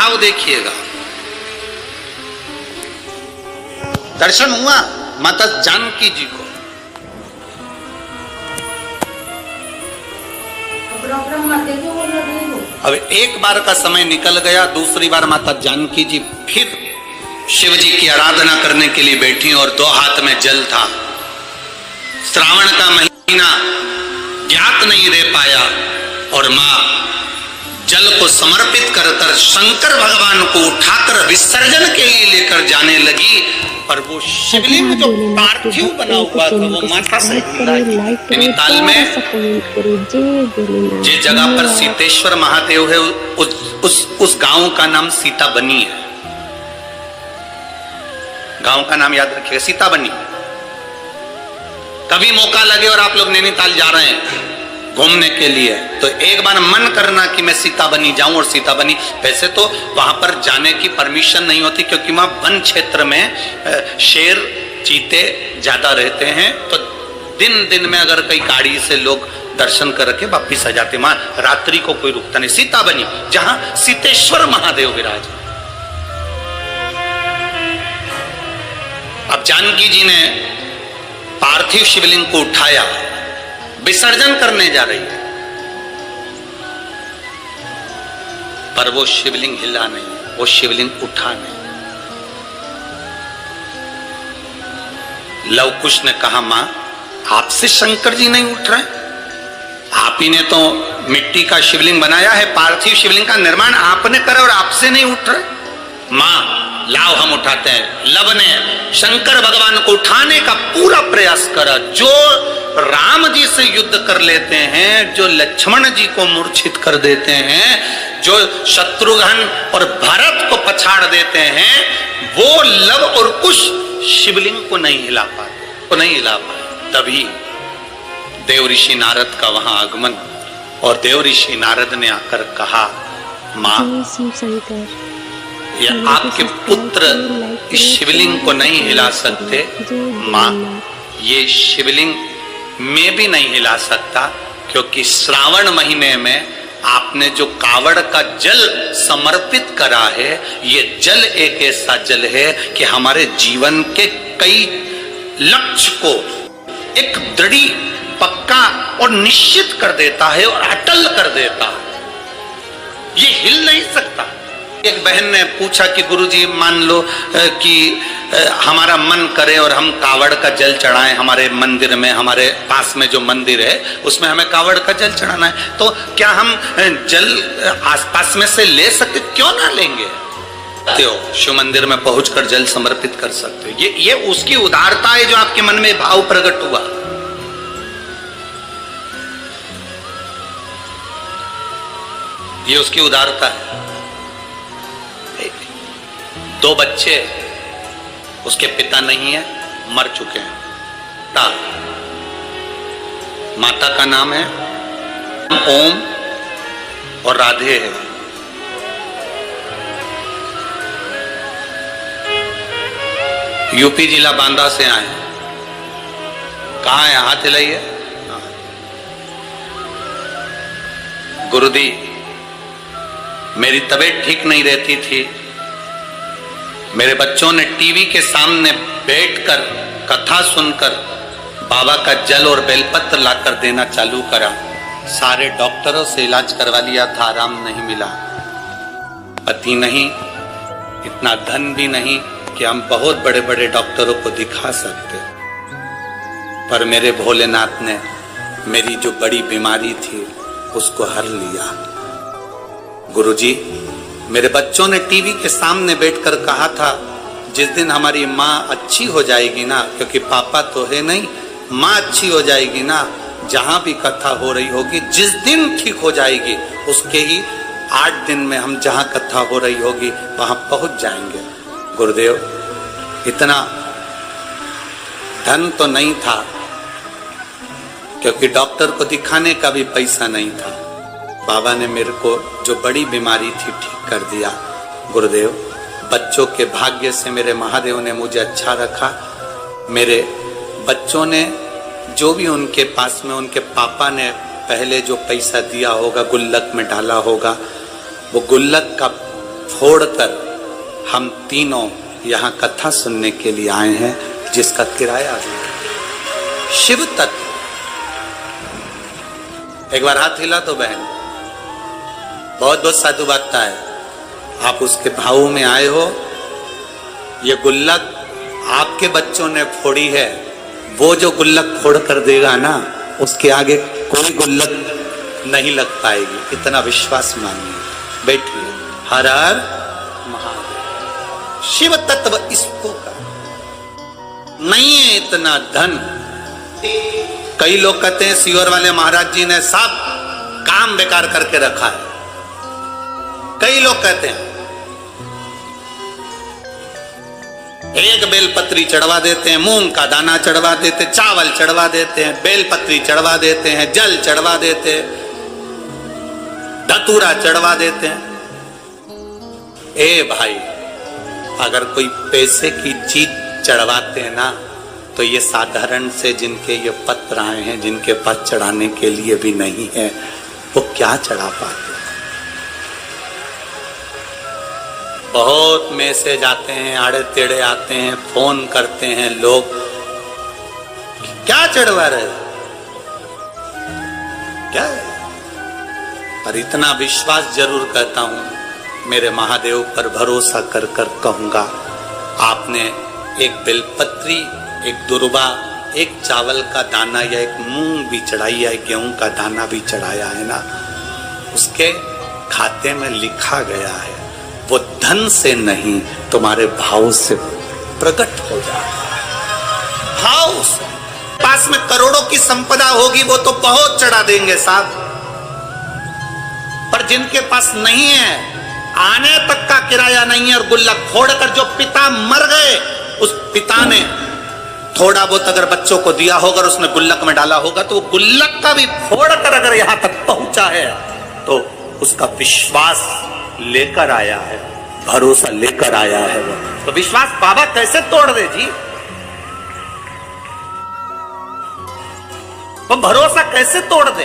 भाव देखिएगा। दर्शन हुआ माता जानकी जी को। अब एक बार का समय निकल गया, दूसरी बार माता जानकी जी फिर शिव जी की आराधना करने के लिए बैठी और दो हाथ में जल था। श्रावण का महीना ज्ञात नहीं रह पाया और मां जल को समर्पित कर शंकर भगवान को उठाकर विसर्जन के लिए लेकर जाने लगी। पर वो शिवलिंग जो पार्थिव बना हुआ था वो माता से नैनीताल में जिस जगह पर सीतेश्वर महादेव है उस गांव का नाम सीता बनी है। गांव का नाम याद रखिएगा, सीता बनी। कभी मौका लगे और आप लोग नैनीताल जा रहे हैं घूमने के लिए तो एक बार मन करना कि मैं सीता बनी जाऊं और सीता बनी। वैसे तो वहां पर जाने की परमिशन नहीं होती क्योंकि वहां वन क्षेत्र में शेर चीते ज्यादा रहते हैं, तो दिन दिन में अगर कई गाड़ी से लोग दर्शन करके वापिस आ जाते, वहां रात्रि को कोई रुकता नहीं। सीता बनी जहां सीतेश्वर महादेव विराज। अब जानकी जी ने पार्थिव शिवलिंग को उठाया, विसर्जन करने जा रही है, पर वो शिवलिंग हिला नहीं, वो शिवलिंग उठा नहीं। लव कुश ने कहा मां आपसे शंकर जी नहीं उठ रहे, आप ही ने तो मिट्टी का शिवलिंग बनाया है, पार्थिव शिवलिंग का निर्माण आपने करा और आपसे नहीं उठ रहे। मां लाओ हम उठाते हैं। लव ने शंकर भगवान को उठाने का पूरा प्रयास करा। जो राम जी से युद्ध कर लेते हैं, जो लक्ष्मण जी को मूर्छित कर देते हैं, जो शत्रुघ्न और भरत को पछाड़ देते हैं, वो लव और कुश शिवलिंग को नहीं हिला पाए। तभी देव ऋषि नारद का वहां आगमन और देव ऋषि नारद ने आकर कहा मां ये आपके पुत्र इस शिवलिंग को नहीं हिला सकते, मां ये शिवलिंग मैं भी नहीं हिला सकता क्योंकि श्रावण महीने में आपने जो कावड़ का जल समर्पित करा है, ये जल एक ऐसा जल है कि हमारे जीवन के कई लक्ष्य को एक दृढ़ पक्का और निश्चित कर देता है और अटल कर देता है, ये हिल नहीं सकता। एक बहन ने पूछा कि गुरुजी मान लो कि हमारा मन करे और हम कावड़ का जल चढ़ाएं हमारे मंदिर में, हमारे पास में जो मंदिर है उसमें हमें कावड़ का जल चढ़ाना है, तो क्या हम जल आसपास में से ले सकते? क्यों ना लेंगे, शिव मंदिर में पहुंचकर जल समर्पित कर सकते हो। ये उसकी उदारता है जो आपके मन में भाव प्रकट हुआ। ये उसकी उदारता है। दो बच्चे, उसके पिता नहीं है, मर चुके हैं। माता का नाम है ओम और राधे है। यूपी जिला बांदा से आए। कहाँ है? हाथ हिलाइए। गुरुदी मेरी तबीयत ठीक नहीं रहती थी, मेरे बच्चों ने टीवी के सामने बैठकर कथा सुनकर बाबा का जल और बेलपत्र लाकर देना चालू करा। सारे डॉक्टरों से इलाज करवा लिया था, आराम नहीं मिला। पति नहीं, इतना धन भी नहीं कि हम बहुत बड़े बड़े डॉक्टरों को दिखा सकते, पर मेरे भोलेनाथ ने मेरी जो बड़ी बीमारी थी उसको हर लिया। गुरुजी मेरे बच्चों ने टीवी के सामने बैठकर कहा था जिस दिन हमारी माँ अच्छी हो जाएगी ना, क्योंकि पापा तो है नहीं, माँ अच्छी हो जाएगी ना, जहां भी कथा हो रही होगी जिस दिन ठीक हो जाएगी उसके ही 8 दिन में हम जहां कथा हो रही होगी वहां पहुंच जाएंगे। गुरुदेव इतना धन तो नहीं था क्योंकि डॉक्टर को दिखाने का भी पैसा नहीं था। बाबा ने मेरे को जो बड़ी बीमारी थी ठीक कर दिया। गुरुदेव बच्चों के भाग्य से मेरे महादेव ने मुझे अच्छा रखा। मेरे बच्चों ने जो भी उनके पास में उनके पापा ने पहले जो पैसा दिया होगा गुल्लक में डाला होगा, वो गुल्लक का फोड़कर हम तीनों यहाँ कथा सुनने के लिए आए हैं, जिसका किराया भी शिव तत्व। एक बार हाथ हिला तो बहन, बहुत बहुत साधुवादता है। आप उसके भाव में आए हो। ये गुल्लक आपके बच्चों ने फोड़ी है, वो जो गुल्लक फोड़ कर देगा ना, उसके आगे कोई गुल्लक नहीं लग पाएगी, इतना विश्वास मानिए। बैठिए। हर हर महादेव। शिव तत्व इसको का नहीं है इतना धन। कई लोग कहते हैं सीवर वाले महाराज जी ने सब काम बेकार करके रखा है। कई लोग कहते हैं एक बेलपत्री चढ़वा देते हैं, मूंग का दाना चढ़वा देते, चावल चढ़वा देते हैं, बेलपत्री चढ़वा देते हैं, जल चढ़वा देते हैं, धतूरा चढ़वा देते हैं। ए भाई, अगर कोई पैसे की चीज चढ़वाते हैं ना, तो ये साधारण से जिनके ये पत्र आए हैं, जिनके पास चढ़ाने के लिए भी नहीं है, वो क्या चढ़ा पाते। बहुत मैसेज आते हैं, आड़े टेढ़े आते हैं, फोन करते हैं लोग, क्या चढ़वा रहे क्या। पर इतना विश्वास जरूर करता हूं, मेरे महादेव पर भरोसा कर कर कहूंगा, आपने एक बेलपत्री, एक दुर्बा, एक चावल का दाना या एक मूंग भी चढ़ाई या एक गेहूं का दाना भी चढ़ाया है ना, उसके खाते में लिखा गया है, वो धन से नहीं तुम्हारे भाव से प्रकट हो जाएगा। भाव से। पास में करोड़ों की संपदा होगी वो तो बहुत चढ़ा देंगे साहब, पर जिनके पास नहीं है, आने तक का किराया नहीं है, और गुल्लक फोड़कर जो पिता मर गए, उस पिता ने थोड़ा बहुत अगर बच्चों को दिया होगा और उसने गुल्लक में डाला होगा, तो वो गुल्लक का भी फोड़कर अगर यहां तक पहुंचा है, तो उसका विश्वास लेकर आया है, भरोसा लेकर आया है। वो तो विश्वास बाबा कैसे तोड़ दे जी, वो भरोसा कैसे तोड़ दे।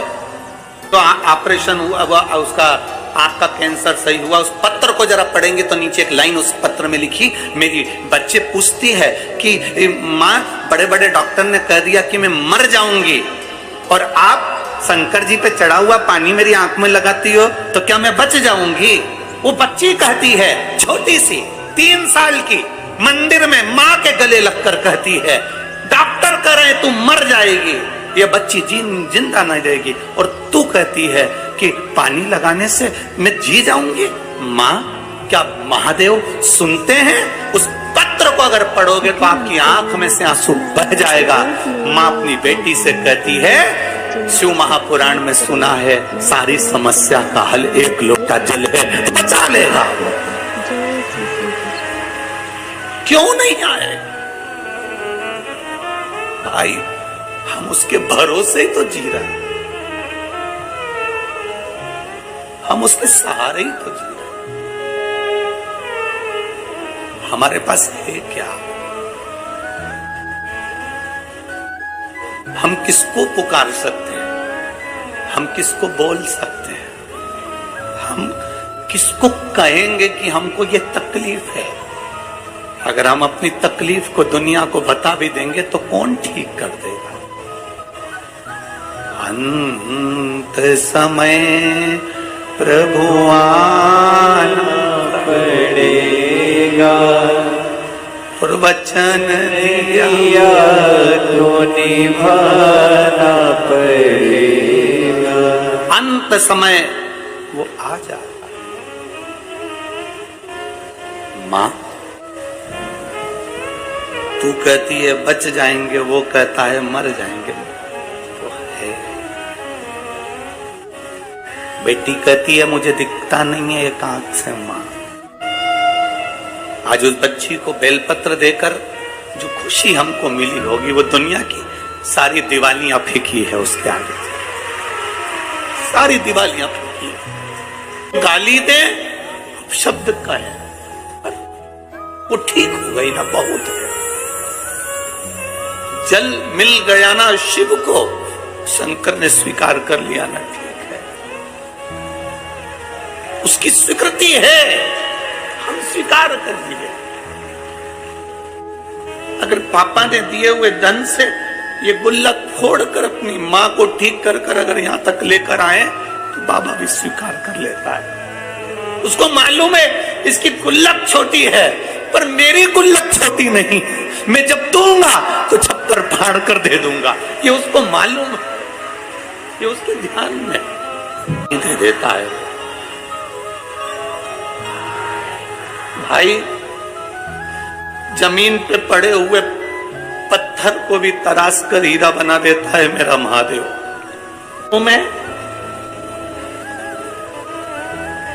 तो ऑपरेशन हुआ, उसका आंख का कैंसर सही हुआ, उस पत्र को जरा पढ़ेंगे तो नीचे एक लाइन उस पत्र में लिखी, मेरी बच्चे पूछती है कि माँ, बड़े बड़े डॉक्टर ने कह दिया कि मैं मर जाऊंगी, और आप शंकर जी पे चढ़ा हुआ पानी मेरी आंख में लगाती हो, तो क्या मैं बच जाऊंगी। वो बच्ची कहती है, छोटी सी 3 साल की, मंदिर में माँ के गले लगकर कहती है, डॉक्टर कह रहे तू मर जाएगी, ये बच्ची जिंदा नहीं रहेगी, और तू कहती है कि पानी लगाने से मैं जी जाऊंगी। माँ, क्या महादेव सुनते हैं। उस पत्र को अगर पढ़ोगे तो आपकी आंख में से आंसू बह जाएगा। माँ अपनी बेटी से कहती है, शिव महापुराण में सुना है, सारी समस्या का हल एक लोटा जल है, बचा लेगा वो। क्यों नहीं आए भाई, हम उसके भरोसे ही तो जी रहे हैं, हम उसके सहारे ही तो जी रहे हैं। हमारे पास है क्या, हम किसको पुकार सकते हैं, हम किसको बोल सकते हैं, हम किसको कहेंगे कि हमको ये तकलीफ है। अगर हम अपनी तकलीफ को दुनिया को बता भी देंगे तो कौन ठीक कर देगा। अंत समय प्रभु आना पड़ेगा, और वचन दिया तो निभाना पड़ेगा। अंत समय वो आ जाएगा। माँ, तू कहती है बच जाएंगे, वो कहता है मर जाएंगे, तो है। बेटी कहती है मुझे दिखता नहीं है एक आंख से। माँ, आज उस बच्ची को बेलपत्र देकर जो खुशी हमको मिली होगी, वो दुनिया की सारी दिवालियां फेंकी है उसके आगे, सारी दिवालियां फेंकी है। गाली दे शब्द का है, वो ठीक हो गई ना, बहुत है। जल मिल गया ना शिव को, शंकर ने स्वीकार कर लिया ना, ठीक है, उसकी स्वीकृति है। स्वीकार कर लिए। अगर पापा ने दिए हुए धन से ये गुल्लक फोड़कर अपनी मां को ठीक कर कर अगर यहां तक लेकर आए तो बाबा भी स्वीकार कर लेता है। उसको मालूम है इसकी गुल्लक छोटी है, पर मेरी गुल्लक छोटी नहीं है। मैं जब दूंगा तो छप्पर फाड़ कर दे दूंगा, ये उसको मालूम है, ये उसके ध्यान में दे देता है। भाई, जमीन पे पड़े हुए पत्थर को भी तराश कर हीरा बना देता है मेरा महादेव। तो मैं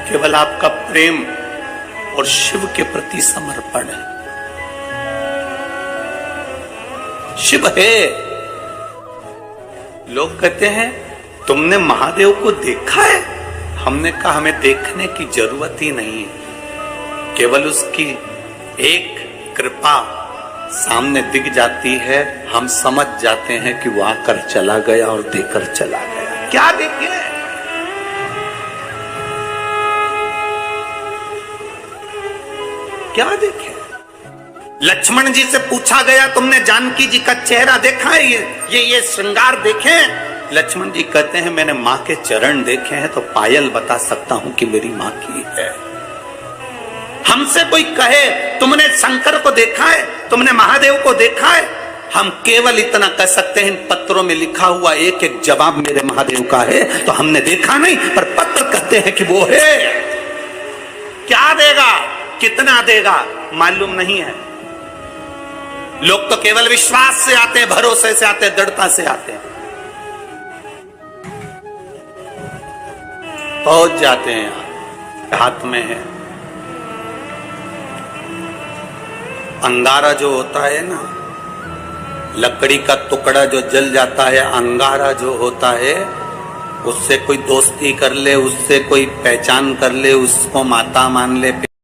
केवल आपका प्रेम और शिव के प्रति समर्पण है। शिव है। लोग कहते हैं तुमने महादेव को देखा है? हमने कहा हमें देखने की जरूरत ही नहीं है, केवल उसकी एक कृपा सामने दिख जाती है, हम समझ जाते हैं कि वो आकर चला गया और देकर चला गया। क्या देखे? क्या देखे? लक्ष्मण जी से पूछा गया तुमने जानकी जी का चेहरा देखा है? ये श्रृंगार देखे? लक्ष्मण जी कहते हैं मैंने मां के चरण देखे हैं तो पायल बता सकता हूं कि मेरी मां की है। हमसे कोई कहे तुमने शंकर को देखा है, तुमने महादेव को देखा है, हम केवल इतना कह सकते हैं इन पत्रों में लिखा हुआ एक एक जवाब मेरे महादेव का है। तो हमने देखा नहीं, पर पत्र कहते हैं कि वो है। क्या देगा, कितना देगा, मालूम नहीं है। लोग तो केवल विश्वास से आते हैं, भरोसे से आते हैं, दृढ़ता से आते हैं, पहुंच जाते हैं। हाथ में है अंगारा जो होता है ना, लकड़ी का टुकड़ा जो जल जाता है, अंगारा जो होता है, उससे कोई दोस्ती कर ले, उससे कोई पहचान कर ले, उसको माता मान ले,